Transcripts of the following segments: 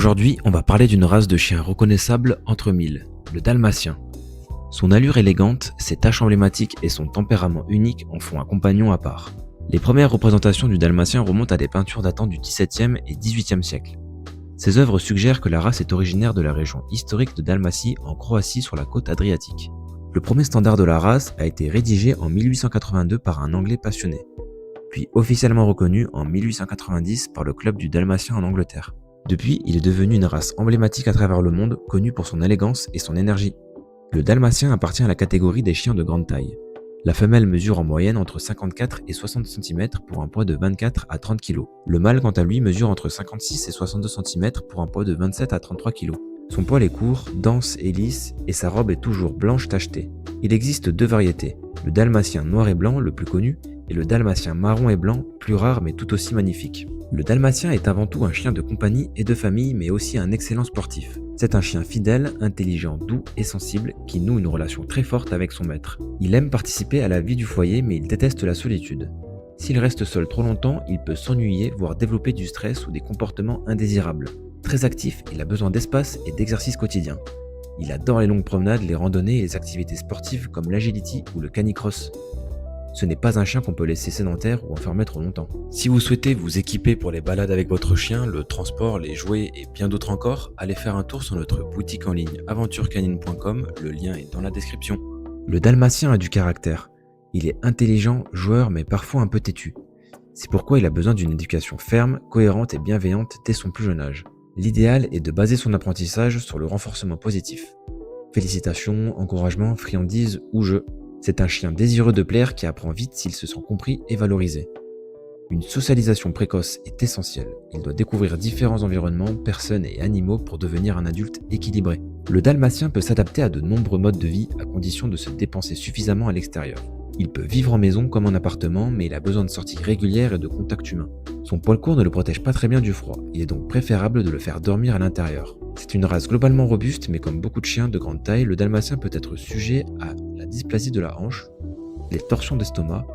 Aujourd'hui, on va parler d'une race de chiens reconnaissable entre mille, le dalmatien. Son allure élégante, ses taches emblématiques et son tempérament unique en font un compagnon à part. Les premières représentations du dalmatien remontent à des peintures datant du XVIIe et XVIIIe siècle. Ces œuvres suggèrent que la race est originaire de la région historique de Dalmatie en Croatie sur la côte adriatique. Le premier standard de la race a été rédigé en 1882 par un Anglais passionné, puis officiellement reconnu en 1890 par le Club du Dalmatien en Angleterre. Depuis, il est devenu une race emblématique à travers le monde, connue pour son élégance et son énergie. Le dalmatien appartient à la catégorie des chiens de grande taille. La femelle mesure en moyenne entre 54 et 60 cm pour un poids de 24 à 30 kg. Le mâle, quant à lui, mesure entre 56 et 62 cm pour un poids de 27 à 33 kg. Son poil est court, dense et lisse, et sa robe est toujours blanche tachetée. Il existe deux variétés, le dalmatien noir et blanc, le plus connu, et le dalmatien marron et blanc, plus rare mais tout aussi magnifique. Le dalmatien est avant tout un chien de compagnie et de famille, mais aussi un excellent sportif. C'est un chien fidèle, intelligent, doux et sensible qui noue une relation très forte avec son maître. Il aime participer à la vie du foyer, mais il déteste la solitude. S'il reste seul trop longtemps, il peut s'ennuyer, voire développer du stress ou des comportements indésirables. Très actif, il a besoin d'espace et d'exercice quotidien. Il adore les longues promenades, les randonnées et les activités sportives comme l'agility ou le canicross. Ce n'est pas un chien qu'on peut laisser sédentaire ou enfermer trop longtemps. Si vous souhaitez vous équiper pour les balades avec votre chien, le transport, les jouets et bien d'autres encore, allez faire un tour sur notre boutique en ligne aventurecanine.com, le lien est dans la description. Le dalmatien a du caractère. Il est intelligent, joueur mais parfois un peu têtu. C'est pourquoi il a besoin d'une éducation ferme, cohérente et bienveillante dès son plus jeune âge. L'idéal est de baser son apprentissage sur le renforcement positif. Félicitations, encouragements, friandises ou jeux. C'est un chien désireux de plaire qui apprend vite s'il se sent compris et valorisé. Une socialisation précoce est essentielle. Il doit découvrir différents environnements, personnes et animaux pour devenir un adulte équilibré. Le dalmatien peut s'adapter à de nombreux modes de vie à condition de se dépenser suffisamment à l'extérieur. Il peut vivre en maison comme en appartement, mais il a besoin de sorties régulières et de contacts humains. Son poil court ne le protège pas très bien du froid. Il est donc préférable de le faire dormir à l'intérieur. C'est une race globalement robuste, mais comme beaucoup de chiens de grande taille, le dalmatien peut être sujet à la dysplasie de la hanche, les torsions d'estomac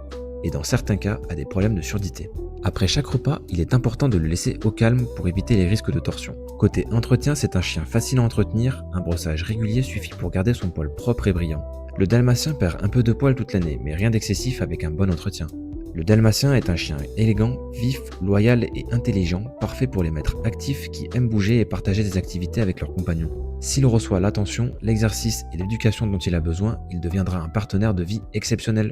et dans certains cas à des problèmes de surdité. Après chaque repas, il est important de le laisser au calme pour éviter les risques de torsion. Côté entretien, c'est un chien facile à entretenir, un brossage régulier suffit pour garder son poil propre et brillant. Le dalmatien perd un peu de poil toute l'année, mais rien d'excessif avec un bon entretien. Le dalmatien est un chien élégant, vif, loyal et intelligent, parfait pour les maîtres actifs qui aiment bouger et partager des activités avec leurs compagnons. S'il reçoit l'attention, l'exercice et l'éducation dont il a besoin, il deviendra un partenaire de vie exceptionnel.